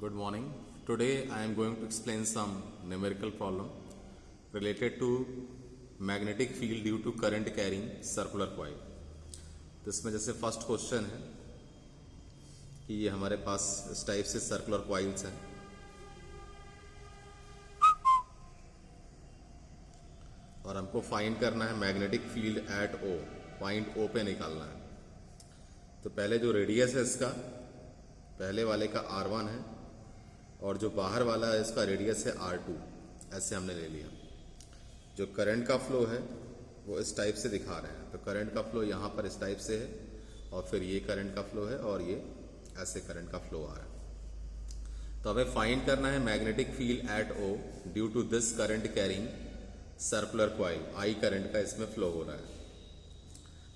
Good morning. Today I am going to explain some numerical problem related to magnetic field due to current carrying circular coil. तो इसमें जैसे first question है कि ये हमारे पास इस टाइप से सर्कुलर कॉइल्स हैं और हमको फाइंड करना है magnetic field at O, point O पे निकालना है। तो पहले जो रेडियस है इसका, पहले वाले का R1 है और जो बाहर वाला है इसका रेडियस है R2, ऐसे हमने ले लिया। जो करंट का फ्लो है वो इस टाइप से दिखा रहे हैं। तो करंट का फ्लो यहाँ पर इस टाइप से है और फिर ये करंट का फ्लो है और ये ऐसे करंट का फ्लो आ रहा है। तो हमें फाइंड करना है magnetic field at O due to this current carrying circular coil. I current का इसमें फ्लो हो रहा है।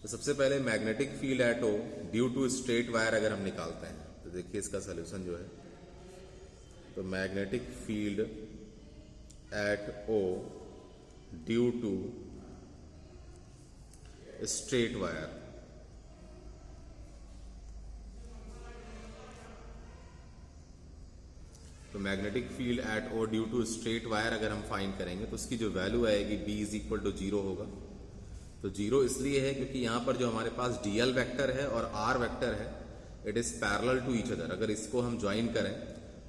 तो सबसे पहले magnetic field at O due to straight wire अगर हम निकालते हैं तो देखिए इसका सोल्यूशन जो है, तो magnetic field at O due to straight wire, तो magnetic field at O due to straight wire अगर हम फाइंड करेंगे तो उसकी जो वैल्यू आएगी B इज इक्वल टू 0 होगा। तो 0 इसलिए है क्योंकि यहां पर जो हमारे पास DL वेक्टर है और R वेक्टर है, it is parallel to each other. अगर इसको हम ज्वाइन करें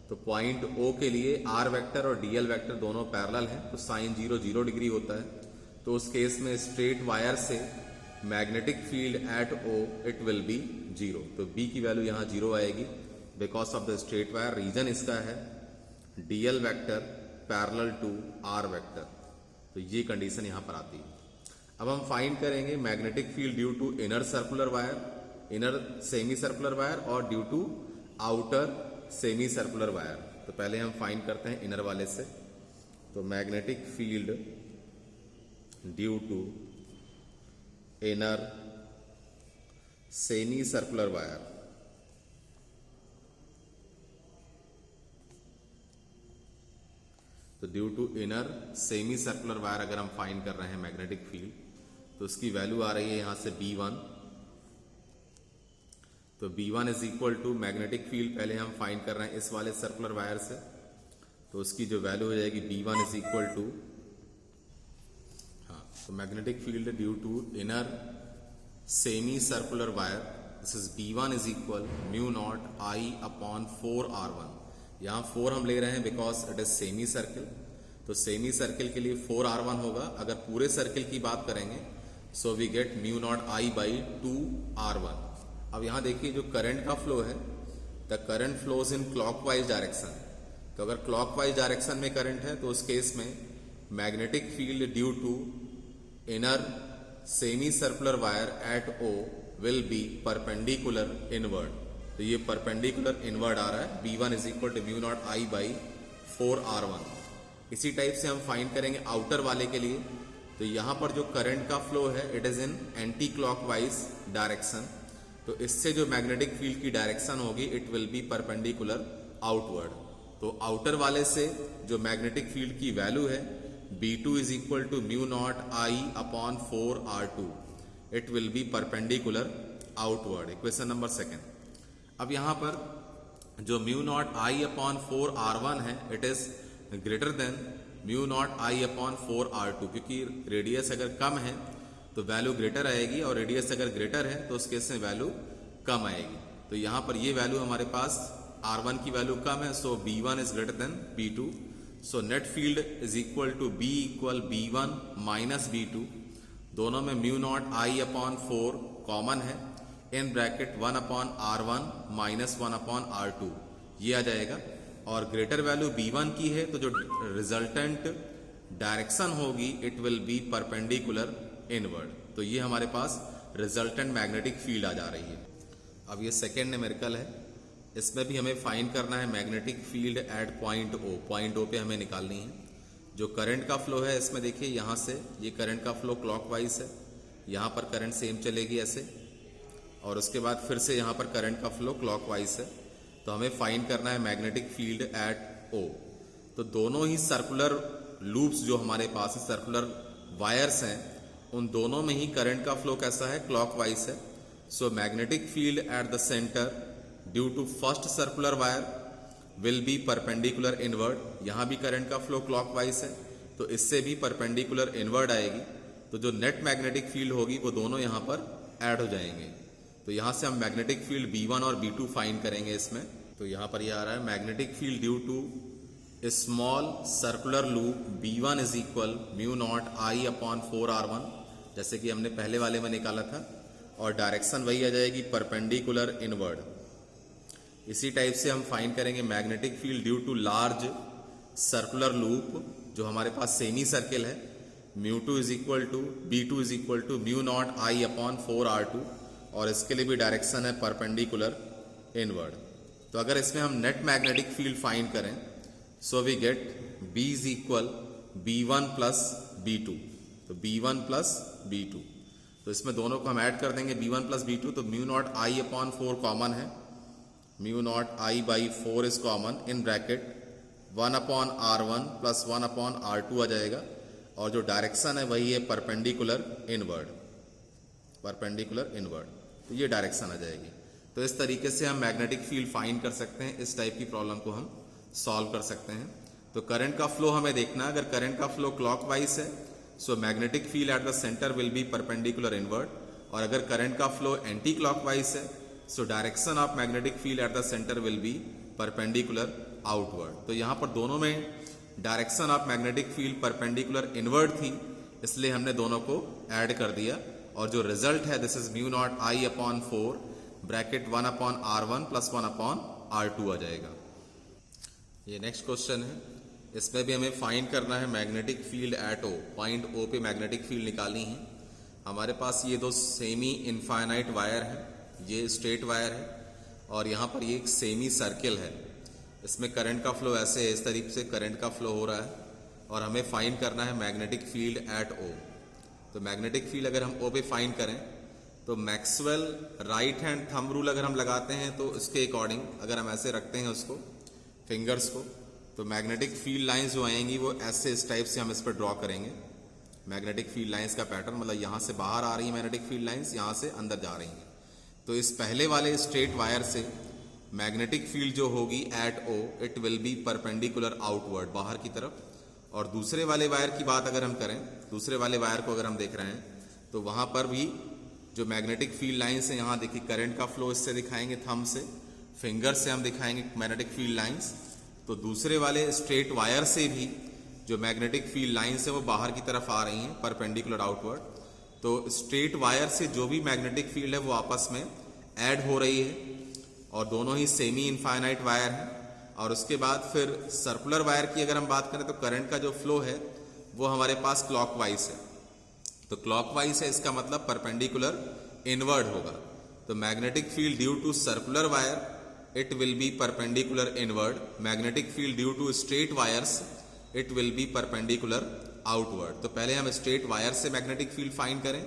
तो पॉइंट O के लिए R वेक्टर और DL वेक्टर दोनों पैरेलल हैं, तो साइन 0 0 डिग्री होता है। तो उस केस में स्ट्रेट वायर से magnetic field at O it will be 0। तो B की वैल्यू यहाँ 0 आएगी because of the straight wire. Reason इसका है DL vector parallel to R vector. तो ये कंडीशन यहाँ पर आती है। अब हम फाइंड करेंगे magnetic field due to inner circular wire, inner semi circular wire और due to outer semi circular wire. तो पहले हम फाइंड करते हैं इनर वाले से। तो magnetic field due to inner semi circular wire, तो due to inner semi circular wire अगर हम फाइंड कर रहे हैं मैग्नेटिक फील्ड, तो उसकी वैल्यू आ रही है यहां से B1। तो B1 is equal to magnetic field पहले हम फाइंड कर रहे हैं इस वाले सर्कुलर वायर से, तो उसकी जो वैल्यू हो जाएगी B1 इज इक्वल टू, हाँ, तो magnetic field due to inner semi circular wire, this is B1 is equal mu not I upon 4R1। यहाँ 4 हम ले रहे हैं because it is semi circle. तो सेमी सर्किल के लिए 4R1 होगा। अगर पूरे सर्किल की बात करेंगे so we get mu not I by 2R1। अब यहाँ देखिए जो करंट का फ्लो है, the current flows in clockwise direction. तो अगर क्लॉकवाइज डायरेक्शन में करंट है तो उस केस में magnetic field due to inner semi circular wire at O will be perpendicular inward. तो ये परपेंडिकुलर इनवर्ड आ रहा है। B1 is equal to mu not I by 4R1। इसी टाइप से हम फाइंड करेंगे आउटर वाले के लिए। तो यहां पर जो करंट का फ्लो है it is in anti clockwise direction. तो इससे जो मैग्नेटिक फील्ड की डायरेक्शन होगी it will be perpendicular outward. तो आउटर वाले से जो मैग्नेटिक फील्ड की वैल्यू है B2 is equal to mu not I upon 4R2, it will be perpendicular outward. Equation number second. अब यहां पर जो mu naught I upon 4R1 है it is greater then mu naught I upon 4R2, क्योंकि radius अगर कम है तो value greater आएगी और रेडियस अगर ग्रेटर है तो उस केस में वैल्यू कम आएगी। तो यहां पर ये वैल्यू हमारे पास R1 की वैल्यू कम है, so B1 is greater than B2। So net field is equal to B equal B1 minus B2। दोनों में mu not I upon 4 common है, in bracket 1 upon R1 minus 1 upon R2 ये आ जाएगा। और greater value B1 की है तो जो रिजल्टेंट डायरेक्शन होगी it will be perpendicular inward. तो ये हमारे पास रिजल्टेंट मैग्नेटिक फील्ड आ जा रही है। अब ये सेकेंड न्यूमेरिकल है, इसमें भी हमें फाइंड करना है magnetic field at point O। Point O पे हमें निकालनी है। जो करंट का फ्लो है इसमें देखिए यहां से ये करंट का फ्लो क्लॉकवाइज है, यहां पर करंट सेम चलेगी ऐसे, और उसके बाद फिर से यहां पर करंट का फ्लो क्लॉकवाइज है। तो हमें फाइंड करना है मैग्नेटिक फील्ड एट O। तो दोनों ही सर्कुलर लूप्स जो हमारे पास है, सर्कुलर वायर्स हैं, उन दोनों में ही करंट का फ्लो कैसा है, क्लॉकवाइज है। So magnetic field at the centre due to first circular wire will be perpendicular inward. यहाँ भी करंट का फ्लो क्लॉकवाइज है तो इससे भी परपेंडिकुलर इनवर्ड आएगी, तो जो नेट मैग्नेटिक फील्ड होगी वो दोनों यहाँ पर ऐड हो जाएंगे। तो यहाँ से हम मैग्नेटिक फील्ड B1 और B2 फाइंड करेंगे इसमें। तो यहाँ पर ये आ रहा है magnetic field due to small circular loop B1 is equal mu not I upon 4R1, जैसे कि हमने पहले वाले में निकाला था, और डायरेक्शन वही आ जाएगी परपेंडिकुलर इनवर्ड। इसी टाइप से हम फाइंड करेंगे magnetic field due to large circular loop जो हमारे पास सेमी सर्किल है, μ2 is equal to B2 is equal to mu not I upon 4R2, और इसके लिए भी डायरेक्शन है परपेंडिकुलर इनवर्ड। तो अगर इसमें हम नेट मैग्नेटिक फील्ड फाइंड करें, so we get B is equal B1 plus B2, तो B1 प्लस B2। तो इसमें दोनों को हम ऐड कर देंगे B1 प्लस B2, तो mu not I upon 4 common है, mu not I by 4 is common, in bracket 1 upon R1 plus 1 upon R2 आ जाएगा, और जो डायरेक्शन है वही है परपेंडिकुलर इनवर्ड, परपेंडिकुलर इनवर्ड, तो ये डायरेक्शन आ जाएगी। तो इस तरीके से हम मैग्नेटिक फील्ड फाइंड कर सकते हैं, इस टाइप की प्रॉब्लम को हम सॉल्व कर सकते हैं। तो करंट का फ्लो हमें देखना है, अगर करंट का फ्लो क्लॉकवाइज है so magnetic field at the centre will be perpendicular inward, और अगर करंट का फ्लो एंटी क्लॉकवाइज है so direction of magnetic field at the centre will be perpendicular outward. तो यहाँ पर दोनों में direction of magnetic field perpendicular inward थी, इसलिए हमने दोनों को ऐड कर दिया, और जो रिजल्ट है this is mu naught I upon 4 bracket 1 upon R1 plus 1 upon R2 आ जाएगा। ये नेक्स्ट क्वेश्चन है, इसमें भी हमें फाइंड करना है magnetic field at O, point O पे मैग्नेटिक फील्ड निकालनी है। हमारे पास ये दो सेमी इनफाइनाइट वायर है, ये स्ट्रेट वायर है, और यहाँ पर ये एक सेमी सर्किल है। इसमें करंट का फ्लो ऐसे है, इस तरीके से करंट का फ्लो हो रहा है, और हमें फाइंड करना है मैग्नेटिक फील्ड एट O। तो मैग्नेटिक फील्ड अगर हम O पे फाइंड करें तो Maxwell right hand thumb rule अगर हम लगाते हैं तो इसके अकॉर्डिंग अगर हम ऐसे रखते हैं उसको फिंगर्स को, तो मैग्नेटिक फील्ड लाइंस जो आएंगी वो ऐसे इस टाइप से हम इस पर ड्रॉ करेंगे। मैग्नेटिक फील्ड लाइंस का पैटर्न, मतलब यहाँ से बाहर आ रही है मैग्नेटिक फील्ड लाइंस, यहाँ से अंदर जा रही हैं। तो इस पहले वाले स्ट्रेट वायर से मैग्नेटिक फील्ड जो होगी at O it will be perpendicular outward, बाहर की तरफ। और दूसरे वाले वायर की बात अगर हम करें, दूसरे वाले वायर को अगर हम देख रहे हैं तो वहाँ पर भी जो मैग्नेटिक फील्ड लाइंस है, यहाँ देखिए करंट का फ्लो इससे दिखाएंगे थंब से, फिंगर से हम दिखाएंगे मैग्नेटिक फील्ड लाइंस। तो दूसरे वाले स्ट्रेट वायर से भी जो मैग्नेटिक फील्ड लाइंस है वो बाहर की तरफ आ रही हैं परपेंडिकुलर आउटवर्ड। तो स्ट्रेट वायर से जो भी मैग्नेटिक फील्ड है वो आपस में ऐड हो रही है, और दोनों ही सेमी इनफाइनाइट वायर हैं। और उसके बाद फिर सर्कुलर वायर की अगर हम बात करें तो करंट का जो फ्लो है वो हमारे पास क्लॉकवाइज है, तो क्लॉकवाइज है, इसका मतलब परपेंडिकुलर इनवर्ड होगा। तो magnetic field due to circular wire it will be perpendicular inward, magnetic field due to straight wires it will be perpendicular outward. तो पहले हम स्ट्रेट वायर से मैग्नेटिक फील्ड फाइंड करें,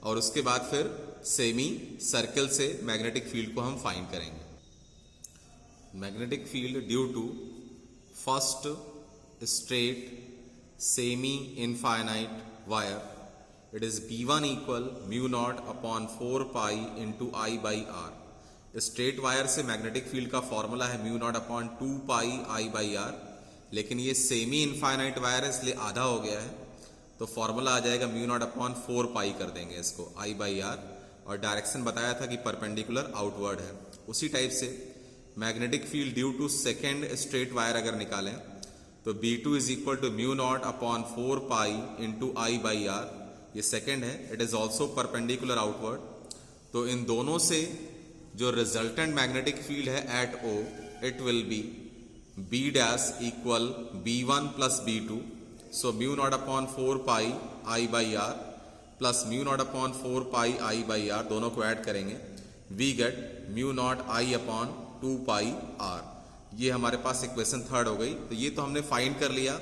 और उसके बाद फिर सेमी सर्किल से मैग्नेटिक फील्ड को हम फाइंड करेंगे। Magnetic field due to first straight semi infinite wire, it is B1 equal mu naught upon 4 pi into I by R। Straight wire से मैग्नेटिक फील्ड का फॉर्मूला है mu naught upon 2 pi I by R, लेकिन ये semi infinite wire है इसलिए आधा हो गया है, तो फॉर्मूला आ जाएगा म्यू नॉट अपॉन 4 पाई कर देंगे इसको I बाई R, और डायरेक्शन बताया था कि परपेंडिकुलर आउटवर्ड है। उसी टाइप से magnetic field due to second straight wire अगर निकालें तो B2 is equal to mu naught upon 4 pi into I by R, ये सेकेंड है, it is also perpendicular outward. तो इन दोनों से जो रिजल्टेंट मैग्नेटिक फील्ड है at O it will be B dash equal B1 plus B2, so mu naught upon 4 pi I by R plus mu naught upon 4 pi I by R, दोनों को add करेंगे, we get mu not I upon 2 pi R। ये हमारे पास equation third हो गई। तो ये तो हमने फाइंड कर लिया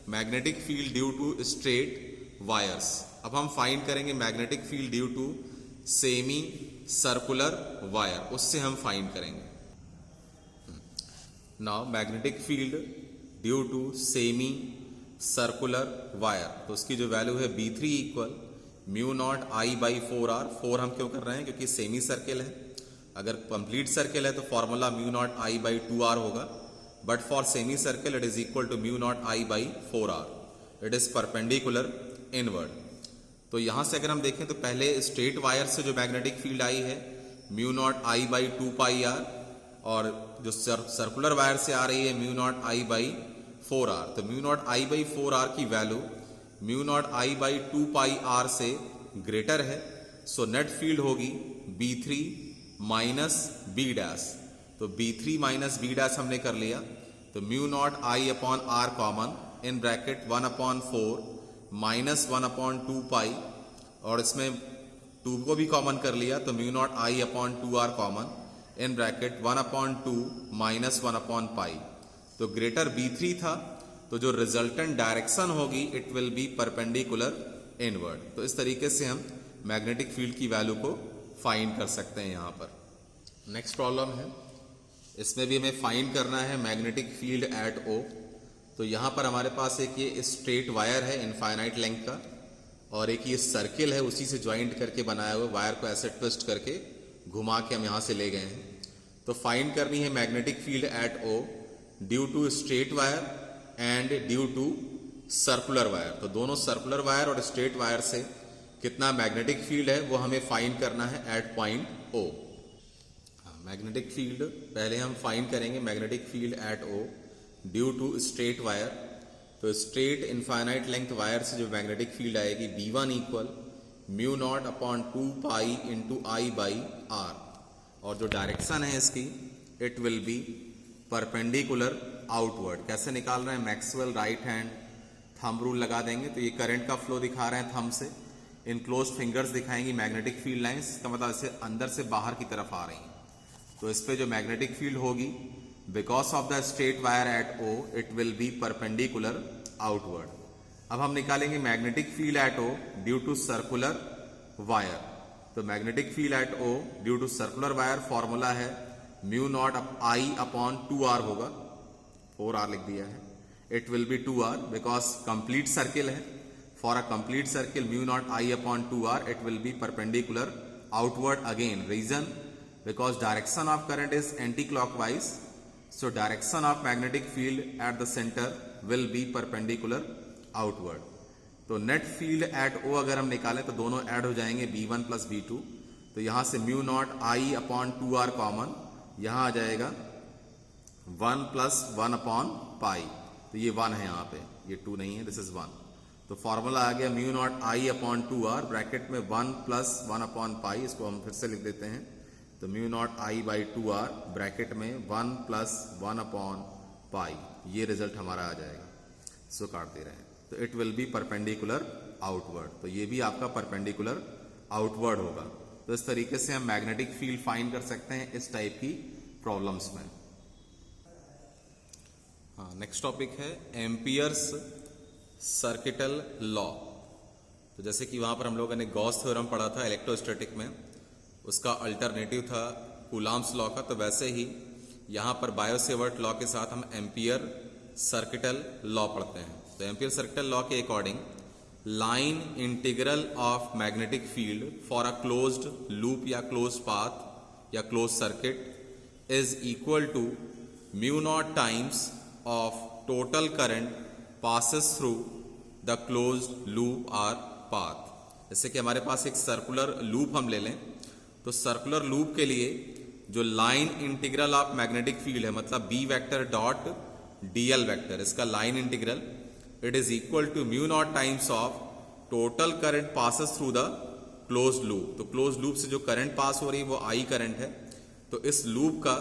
magnetic field due to straight wires. अब हम फाइंड करेंगे magnetic field due to semi circular wire, उससे हम फाइंड करेंगे। Now magnetic field due to semi circular wire, तो उसकी जो वैल्यू है B3 equal mu not I by 4R। 4 हम क्यों कर रहे हैं, क्योंकि सेमी सर्किल है। अगर कंप्लीट सर्किल है तो formula mu naught I by 2R होगा, but for semicircle it is equal to mu naught I by 4r. It is perpendicular inward. तो यहाँ से अगर हम देखें तो पहले स्ट्रेट वायर से जो मैग्नेटिक फील्ड आई है mu not I by 2 pi R, और जो सर्कुलर वायर से आ रही है mu not I by 4r. तो mu not I by 4r की value mu not I by 2 pi R से ग्रेटर है. सो नेट फील्ड होगी B3 माइनस बी डैश. तो B3 माइनस बी डैश हमने कर लिया. तो mu not I upon R common in bracket 1/4 minus 1/2 pi, और इसमें 2 को भी कॉमन कर लिया तो mu not I upon 2r common in bracket 1/2 minus 1 pi. तो ग्रेटर B3 था, तो जो रिजल्टेंट डायरेक्शन होगी it will be perpendicular inward. तो इस तरीके से हम मैग्नेटिक फील्ड की वैल्यू को फाइंड कर सकते हैं यहाँ पर. नेक्स्ट प्रॉब्लम है, इसमें भी हमें फाइंड करना है मैग्नेटिक फील्ड एट O. तो यहाँ पर हमारे पास एक ये स्ट्रेट वायर है इनफाइनाइट लेंथ का, और एक ये सर्किल है उसी से ज्वाइंट करके बनाया हुआ. वायर को ऐसे ट्विस्ट करके घुमा के हम यहाँ से ले गए हैं. तो फाइंड करनी है magnetic field at O due to straight wire and due to circular wire. तो दोनों सर्कुलर वायर और स्ट्रेट वायर से कितना मैग्नेटिक फील्ड है वो हमें फाइंड करना है at point O. Magnetic field पहले हम फाइंड करेंगे magnetic field at O due to straight wire. तो स्ट्रेट इनफाइनाइट लेंथ वायर से जो मैग्नेटिक फील्ड आएगी B1 equal mu naught upon 2 pi into I by R, और जो डायरेक्शन है इसकी it will be perpendicular outward. कैसे निकाल रहे हैं, Maxwell right hand thumb rule लगा देंगे. तो ये करंट का फ्लो दिखा रहे हैं थंब से, इनक्लोज्ड फिंगर्स दिखाएंगी मैग्नेटिक फील्ड लाइंस, का मतलब इसे अंदर से बाहर की तरफ आ रही हैं. तो इस पे जो मैग्नेटिक फील्ड होगी because of the straight wire at O it will be perpendicular outward. अब हम निकालेंगे magnetic field at O due to circular wire. तो magnetic field at O due to circular wire formula है mu not I upon 2r होगा, 4r लिख दिया है. It will be 2r because complete circle है. For a complete circle mu not I upon 2r it will be perpendicular outward. Again reason because direction of current is anti-clockwise, so direction of magnetic field at the center will be perpendicular outward. तो net field at O अगर हम निकालें तो दोनों add हो जाएंगे B1 plus B2. तो यहाँ से mu naught I upon 2r common, यहाँ आ जाएगा 1 प्लस 1 अपॉन पाई. तो ये 1 है यहाँ पे, ये 2 नहीं है, दिस इज 1. तो फॉर्मूला आ गया mu naught I upon 2r bracket में 1 प्लस 1 अपॉन पाई. इसको हम फिर से लिख देते हैं. तो mu not I by 2r bracket में 1 प्लस 1 अपॉन पाई. ये रिजल्ट हमारा आ जाएगा. इसको काट दे रहे हैं. तो it will be perpendicular outward. तो ये भी आपका परपेंडिकुलर आउटवर्ड होगा. तो इस तरीके से हम मैग्नेटिक फील्ड फाइंड कर सकते हैं इस टाइप की प्रॉब्लम्स में. हाँ, नेक्स्ट टॉपिक है एम्पियर्स सर्किटल लॉ. तो जैसे कि वहां पर हम लोगों ने गॉस थ्योरम पढ़ा था इलेक्ट्रोस्टैटिक में, उसका अल्टरनेटिव था कूलाम्स लॉ का. तो वैसे ही यहाँ पर बायो-सेवर्ट लॉ के साथ हम एम्पियर सर्किटल लॉ पढ़ते हैं. तो एम्पियर सर्किटल लॉ के according line integral of magnetic field for a closed loop या क्लोज्ड पाथ या close circuit is equal to mu not times of total current passes through the closed loop or path. जैसे कि हमारे पास एक circular loop हम ले लें, तो सर्कुलर लूप के लिए जो line integral of magnetic field है, मतलब B vector dot DL vector, इसका line integral it is equal to mu not times of total current passes through the closed loop. तो क्लोज्ड लूप से जो current pass हो रही है वो I करंट है. तो इस लूप का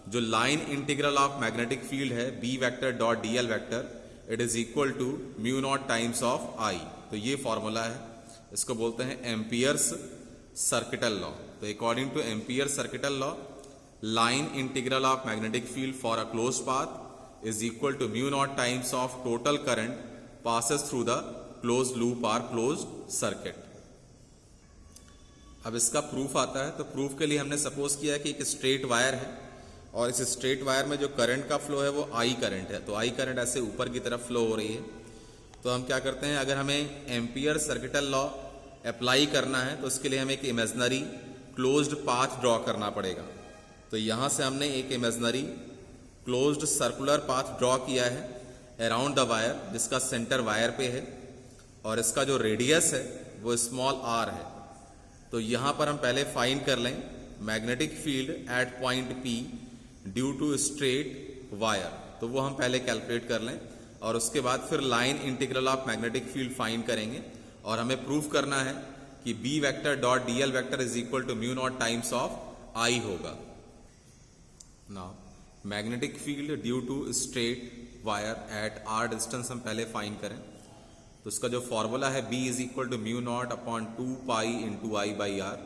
जो line integral of magnetic field है B vector dot DL vector it is equal to mu not times of I. तो ये फॉर्मूला है, इसको बोलते हैं एम्पियर्स सर्किटल लॉ. तो according to Ampere circuital law, line integral of magnetic field for a closed path is equal to mu not times of total current passes through the closed loop or closed circuit. अब इसका proof आता है. तो proof के लिए हमने suppose किया कि एक स्ट्रेट वायर है और इस स्ट्रेट वायर में जो करंट का फ्लो है वो I करंट है. तो I करंट ऐसे ऊपर की तरफ फ्लो हो रही है. तो हम क्या करते हैं, अगर हमें एम्पियर सर्किटल लॉ अप्लाई करना है तो उसके लिए हमें एक इमेजिनरी क्लोज्ड पाथ ड्रॉ करना पड़ेगा. तो यहां से हमने एक imaginary closed circular path draw किया है अराउंड द वायर, जिसका सेंटर वायर पे है और इसका जो रेडियस है वो स्मॉल r है। तो यहां पर हम पहले फाइंड कर लें magnetic field at point P due to straight wire, तो वो हम पहले कैलकुलेट कर लें और उसके बाद फिर line integral of magnetic field find करेंगे और हमें प्रूफ करना है कि B vector dot dl vector is equal to mu not times of I होगा। Now magnetic field due to straight wire at r distance हम पहले फाइंड करें, तो उसका जो फॉर्मूला है B is equal to mu naught upon 2 pi into I by R,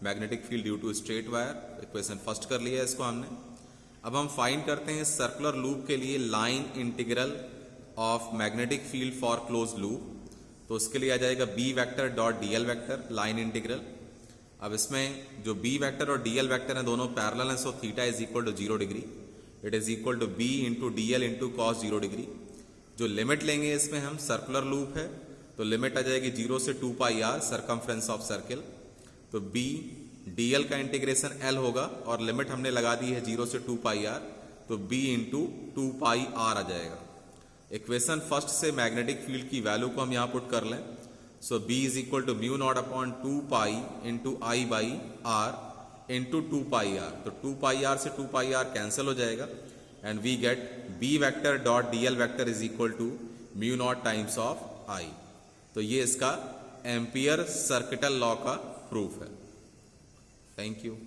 magnetic field due to straight wire, equation first कर लिया है इसको हमने। अब हम फाइंड करते हैं सर्कुलर लूप के लिए line integral of magnetic field for close loop, तो उसके लिए आ जाएगा B vector dot dl vector line integral. अब इसमें जो B वेक्टर और dl वेक्टर हैं दोनों पैरेलल हैं, so theta is equal to 0 degree, it is equal to B into dl into cos 0 degree. जो लिमिट लेंगे इसमें हम, सर्कुलर लूप है तो लिमिट आ जाएगी 0 से 2 pi r circumference of circle, तो B dl का इंटीग्रेशन L होगा और लिमिट हमने लगा दी है 0 से 2 पाई r, तो B इंटू 2 पाई r आ जाएगा। इक्वेशन फर्स्ट से मैग्नेटिक फील्ड की वैल्यू को हम यहाँ पुट कर लें, so B is equal to mu naught upon 2 pi into I by R into 2 pi R, तो 2 पाई आर से 2 पाई आर कैंसिल हो जाएगा and we get B vector dot dl vector is equal to mu not times of I। तो ये इसका Ampere circuital law का proof है। Thank you.